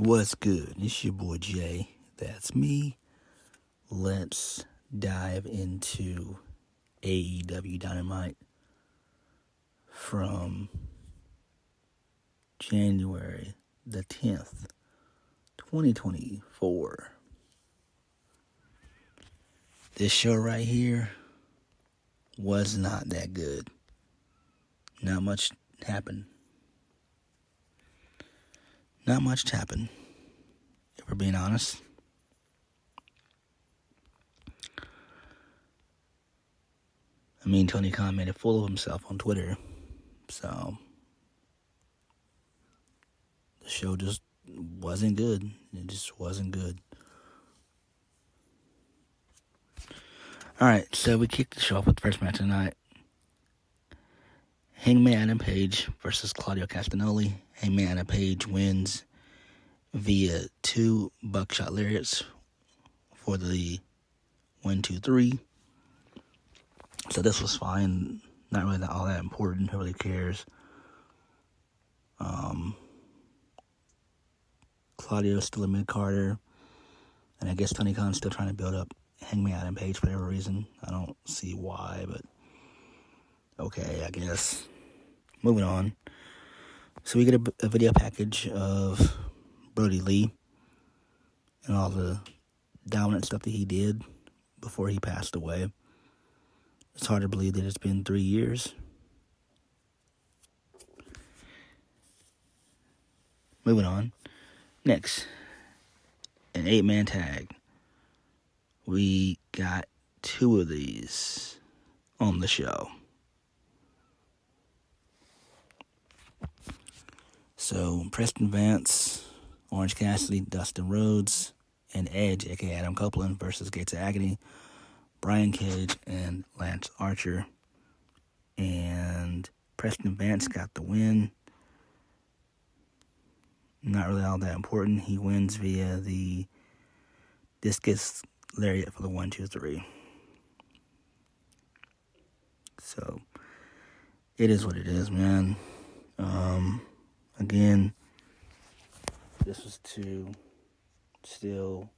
What's good? It's your boy Jay. That's me. Let's dive into AEW Dynamite from January the 10th, 2024. This show right here was not that good. Not much happened. If we're being honest. I mean, Tony Khan made a fool of himself on Twitter. So, the show just wasn't good. It just wasn't good. Alright, so we kicked the show off with the first match tonight. Hangman Adam Page versus Claudio Castagnoli. Hangman Adam Page wins via 2 buckshot lariats for the 1, 2, 3. So this was fine. Not really all that important. Who really cares? Claudio's still a mid-carder. And I guess Tony Khan's still trying to build up Hangman Adam Page for whatever reason. I don't see why, but okay, I guess. Moving on. So we get a video package of Brody Lee and all the dominant stuff that he did before he passed away. It's hard to believe that it's been 3 years. Moving on. Next, an 8-man tag. We got 2 of these on the show. So, Preston Vance, Orange Cassidy, Dustin Rhodes, and Edge, a.k.a. Adam Copeland, versus Gates of Agony, Brian Cage, and Lance Archer. And Preston Vance got the win. Not really all that important. He wins via the discus lariat for the 1, 2, 3. So, it is what it is, man. Again, this was to still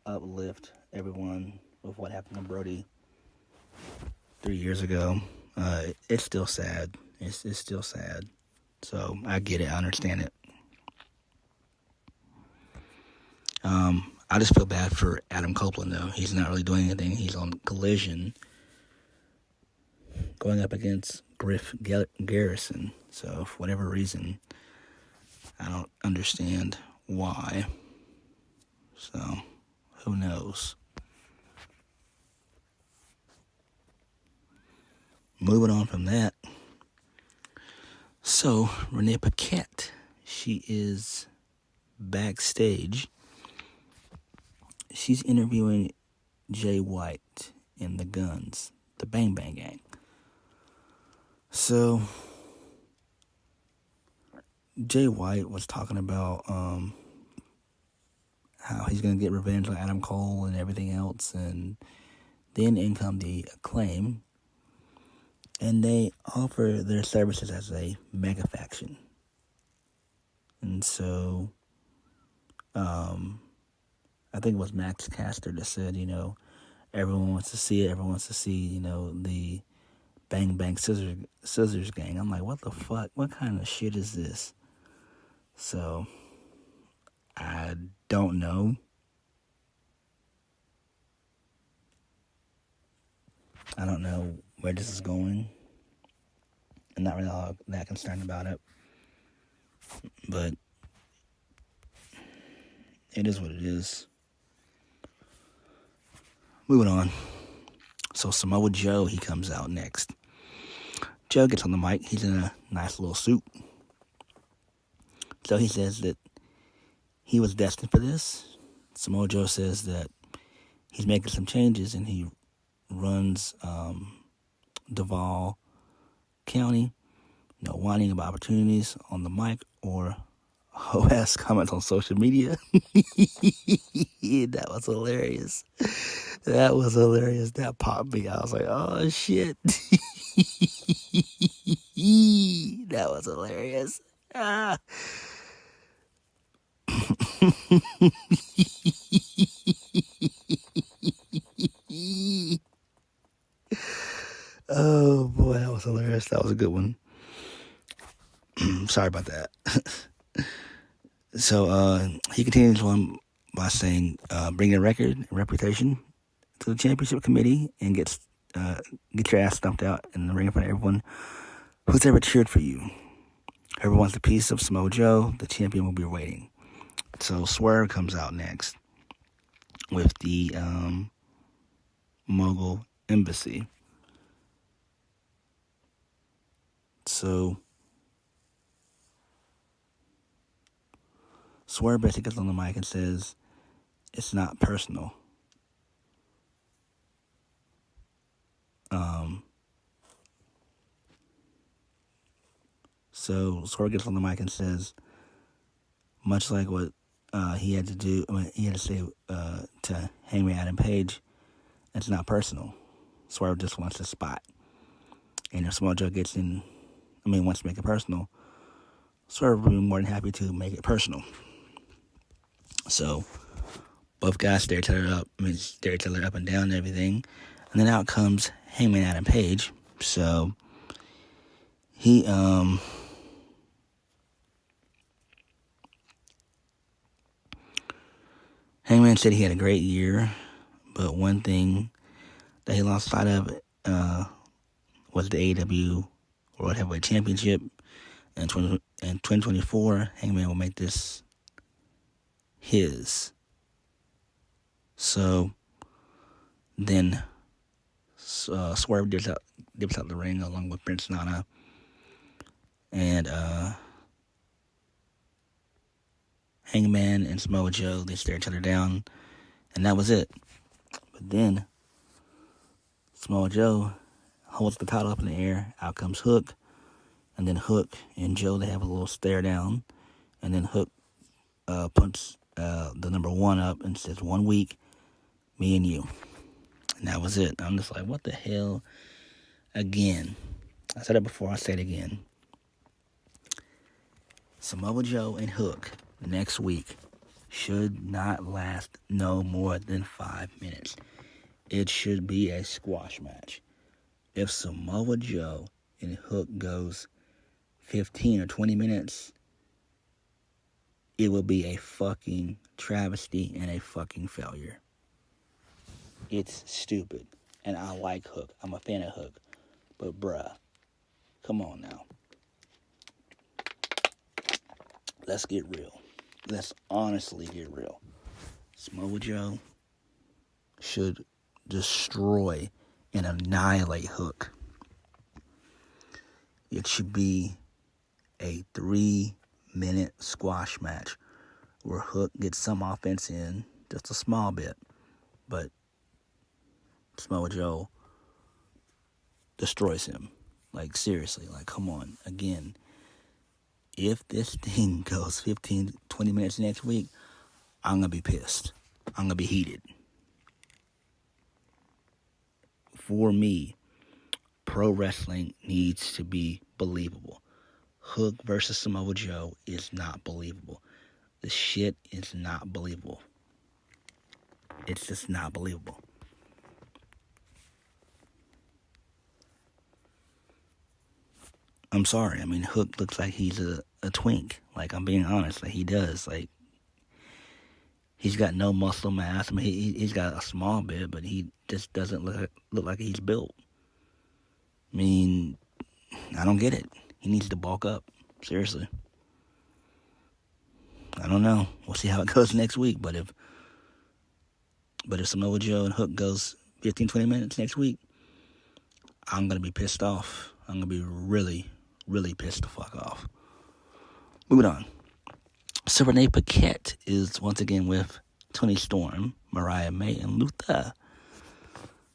uplift everyone with what happened to Brody 3 years ago. It's still sad. It's still sad. So, I get it. I understand it. I just feel bad for Adam Copeland, though. He's not really doing anything. He's on Collision going up against Griff Garrison. So, for whatever reason, I don't understand why. So, who knows? Moving on from that. So, Renee Paquette, she is backstage. She's interviewing Jay White in the Guns, the Bang Bang Gang. So, Jay White was talking about how he's going to get revenge on Adam Cole and everything else. And then in come the Acclaim. And they offer their services as a mega faction. And so, I think it was Max Caster that said, everyone wants to see it. Everyone wants to see, the Bang Bang Scissors Gang. I'm like, what the fuck? What kind of shit is this? So, I don't know. I don't know where this is going. I'm not really all that concerned about it. But it is what it is. Moving on. So Samoa Joe, he comes out next. Joe gets on the mic. He's in a nice little suit. So he says that he was destined for this. Samoa Joe says that he's making some changes and he runs Duval County. No whining about opportunities on the mic or hoe-ass comments on social media. That was hilarious. That popped me. I was like, oh, shit. That was hilarious. Oh boy, that was hilarious. That was a good one. Sorry about that. So he continues on by saying, bring a record and reputation to the championship committee and get your ass stomped out in the ring in front of everyone who's ever cheered for you. Whoever wants a piece of Samoa Joe, the champion will be waiting. So Swerve comes out next with the Mogul Embassy. So Swerve basically gets on the mic and says, it's not personal. So Swerve gets on the mic and says, much like what he had to say to Hangman Adam Page, it's not personal. Swerve just wants a spot. And if Samoa Joe wants to make it personal, Swerve will be more than happy to make it personal. So both guys stare each other up and down and everything. And then out comes Hangman Adam Page. So he Hangman said he had a great year, but one thing that he lost sight of was the AEW World Heavyweight Championship. In 2024, Hangman will make this his. So then Swerve dips out the ring along with Prince Nana. And Hangman and Samoa Joe, they stare each other down. And that was it. But then Samoa Joe holds the title up in the air. Out comes Hook. And then Hook and Joe, they have a little stare down. And then Hook puts the number 1 up and says, 1 week, me and you. And that was it. I'm just like, what the hell? Again. I said it before, I say it again. Samoa Joe and Hook next week should not last no more than 5 minutes. It should be a squash match. If Samoa Joe and Hook goes 15 or 20 minutes, it will be a fucking travesty and a fucking failure. It's stupid. And I like Hook. I'm a fan of Hook. But bruh, come on now. Let's get real. Let's honestly get real. Samoa Joe should destroy and annihilate Hook. It should be a 3-minute squash match where Hook gets some offense in, just a small bit, but Samoa Joe destroys him. Like, seriously, like, come on. Again, if this thing goes 15, 20 minutes next week, I'm going to be pissed. I'm going to be heated. For me, pro wrestling needs to be believable. Hook versus Samoa Joe is not believable. The shit is not believable. It's just not believable. I'm sorry. I mean, Hook looks like he's a twink. Like, I'm being honest. Like, he does. Like, he's got no muscle mass. I mean, he's got a small bit, but he just doesn't look like he's built. I mean, I don't get it. He needs to bulk up. Seriously. I don't know. We'll see how it goes next week. But if Samoa Joe and Hook goes 15, 20 minutes next week, I'm going to be pissed off. I'm going to be really, really pissed the fuck off. Moving on. So Renee Paquette is once again with Toni Storm, Mariah May, and Luther.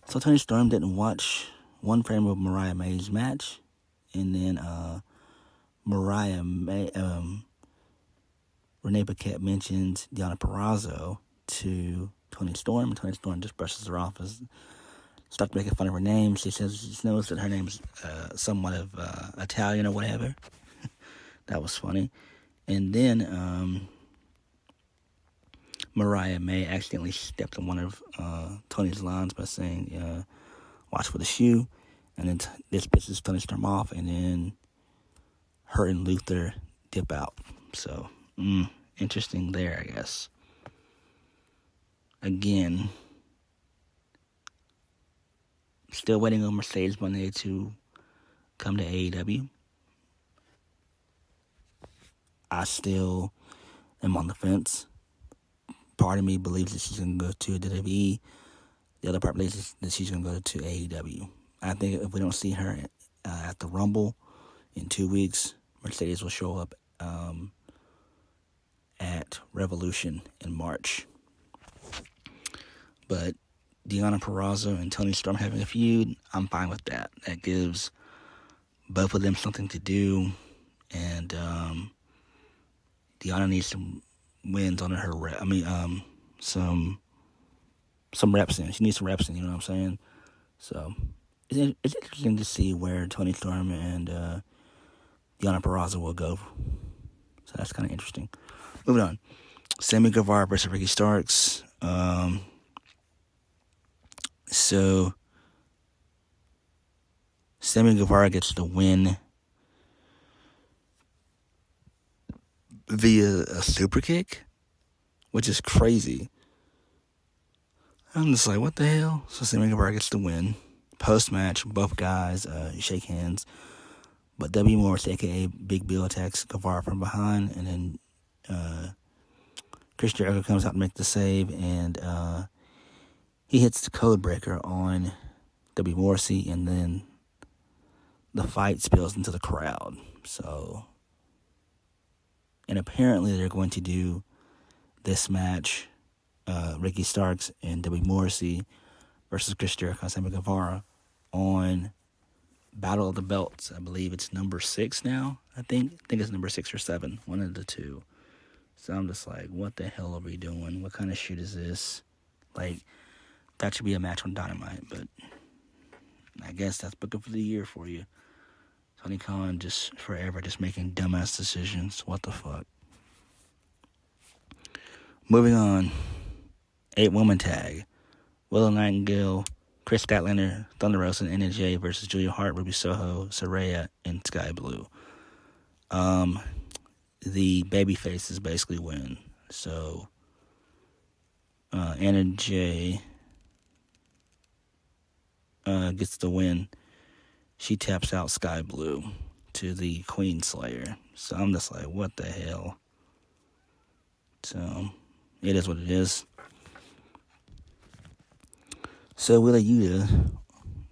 So Toni Storm didn't watch one frame of Mariah May's match. And then Renee Paquette mentions Deonna Purrazzo to Toni Storm, and Toni Storm just brushes her off as starts making fun of her name. She says she knows that her name's somewhat of Italian or whatever. That was funny. And then Mariah May accidentally stepped on one of Tony's lines by saying, watch for the shoe. And then this pisses Tony Storm off, and then her and Luther dip out. So, interesting there, I guess. Again, still waiting on Mercedes Moné to come to AEW. I still am on the fence. Part of me believes that she's going to go to WWE. The other part believes that she's going to go to AEW. I think if we don't see her at the Rumble in 2 weeks, Mercedes will show up at Revolution in March. But Deonna Purrazzo and Toni Storm having a feud, I'm fine with that. That gives both of them something to do. And Deonna needs some wins on her some reps in. She needs some reps in, you know what I'm saying? So it's interesting to see where Toni Storm and Deonna Purrazzo will go. So that's kind of interesting. Moving on. Sammy Guevara versus Ricky Starks. So Sammy Guevara gets the win via a super kick, which is crazy. I'm just like, what the hell? So Sammy Guevara gets the win. Post-match, both guys shake hands. But W. Morris, a.k.a. Big Bill, attacks Guevara from behind. And then Chris Jericho comes out to make the save. And he hits the code breaker on W. Morrissey. And then the fight spills into the crowd. So, and apparently they're going to do this match, Ricky Starks and W. Morrissey versus Chris Jericho and Sammy Guevara, on Battle of the Belts. I believe it's number 6 now. I think it's number 6 or 7, one of the two. So I'm just like, what the hell are we doing? What kind of shit is this? Like, that should be a match on Dynamite, but I guess that's Book of the Year for you. Tony Khan just forever just making dumbass decisions. What the fuck? Moving on. 8-woman tag. Willow Nightingale, Chris Statlander, Thunder Rosa, and NJ versus Julia Hart, Ruby Soho, Saraya, and Sky Blue. The baby faces basically win. So, Anna Jay gets the win. She taps out Sky Blue to the Queen Slayer. So I'm just like, what the hell? So, it is what it is. So Wheeler Yuta,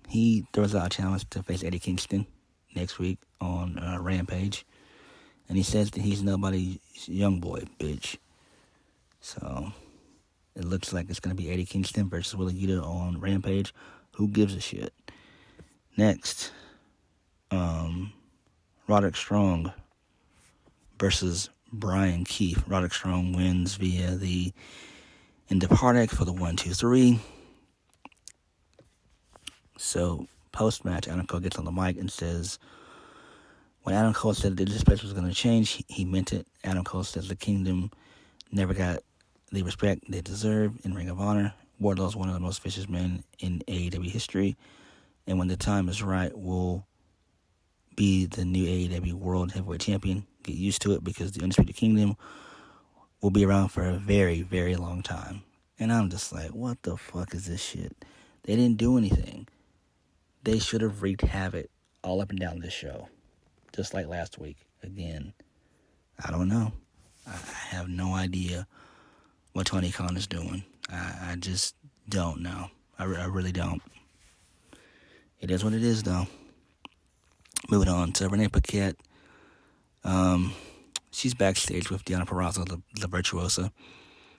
he throws out a challenge to face Eddie Kingston next week on Rampage. And he says that he's nobody's young boy, bitch. So it looks like it's going to be Eddie Kingston versus Wheeler Yuta on Rampage. Who gives a shit? Next, Roderick Strong versus Brian Keith. Roderick Strong wins via the Indepartic for the 1-2-3. So, post-match, Adam Cole gets on the mic and says, when Adam Cole said that this match was going to change, he meant it. Adam Cole says the Kingdom never got the respect they deserve in Ring of Honor. Wardlow's one of the most vicious men in AEW history. And when the time is right, will be the new AEW World Heavyweight Champion. Get used to it, because the Undisputed Kingdom will be around for a very, very long time. And I'm just like, what the fuck is this shit? They didn't do anything. They should have wreaked havoc all up and down this show. Just like last week. Again, I don't know. I have no idea what Tony Khan is doing. I just don't know. I really don't. It is what it is, though. Moving on to Renee Paquette. She's backstage with Deonna Purrazzo, the virtuosa.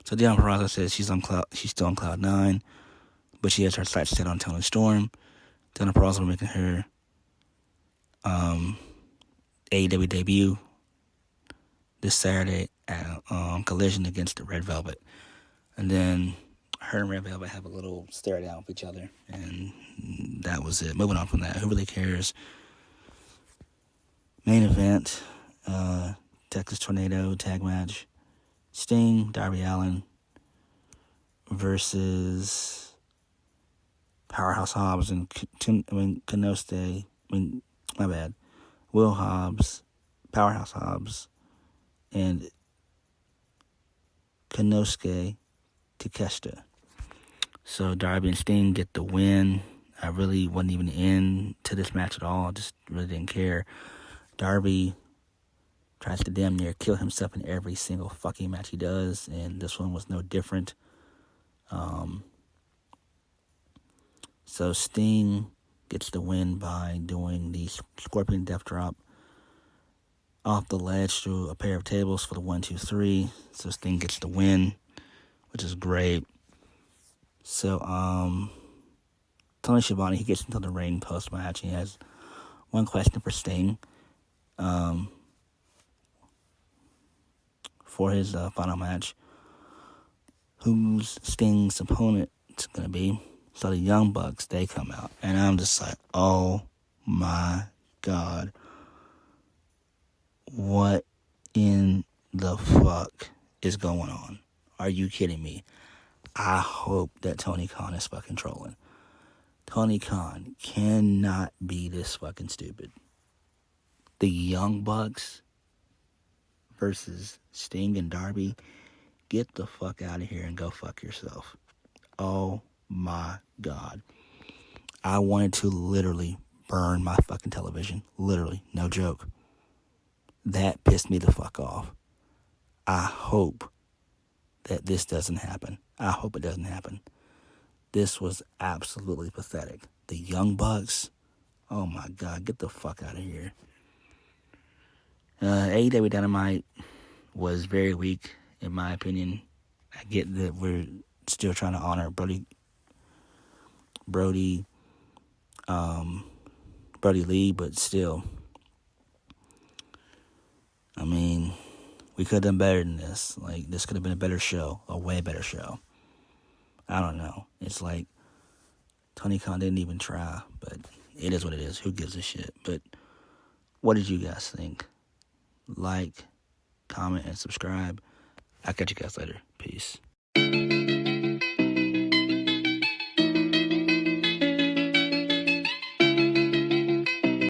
So Deonna Purrazzo says she's still on cloud 9, but she has her sights set on Toni Storm. Deonna Purrazzo making her AEW debut this Saturday at Collision against the Red Velvet. And then her and Red Velvet have a little stare down with each other, and that was it. Moving on from that, who really cares? Main event, Texas Tornado tag match. Sting, Darby Allin, versus Powerhouse Hobbs and Konosuke. My bad. Will Hobbs, Powerhouse Hobbs, and Konosuke Takeshita. So Darby and Sting get the win. I really wasn't even into this match at all. I just really didn't care. Darby tries to damn near kill himself in every single fucking match he does, and this one was no different. So Sting gets the win by doing the Scorpion Death Drop off the ledge through a pair of tables for the 1, 2, 3. So Sting gets the win, which is great. So Tony Schiavone, he gets into the ring post-match. He has one question for Sting for his final match. Who's Sting's opponent going to be? So the Young Bucks, they come out. And I'm just like, oh my God. What in the fuck is going on? Are you kidding me? I hope that Tony Khan is fucking trolling. Tony Khan cannot be this fucking stupid. The Young Bucks versus Sting and Darby. Get the fuck out of here and go fuck yourself. Oh my God. I wanted to literally burn my fucking television. Literally. No joke. That pissed me the fuck off. I hope that this doesn't happen. I hope it doesn't happen. This was absolutely pathetic. The Young Bucks, oh my God, get the fuck out of here. AEW Dynamite was very weak, in my opinion. I get that we're still trying to honor Brody Lee, but still, I mean, we could have done better than this. Like, this could have been a better show, a way better show. I don't know. It's like Tony Khan didn't even try, but it is what it is. Who gives a shit? But what did you guys think? Like, comment, and subscribe. I'll catch you guys later. Peace.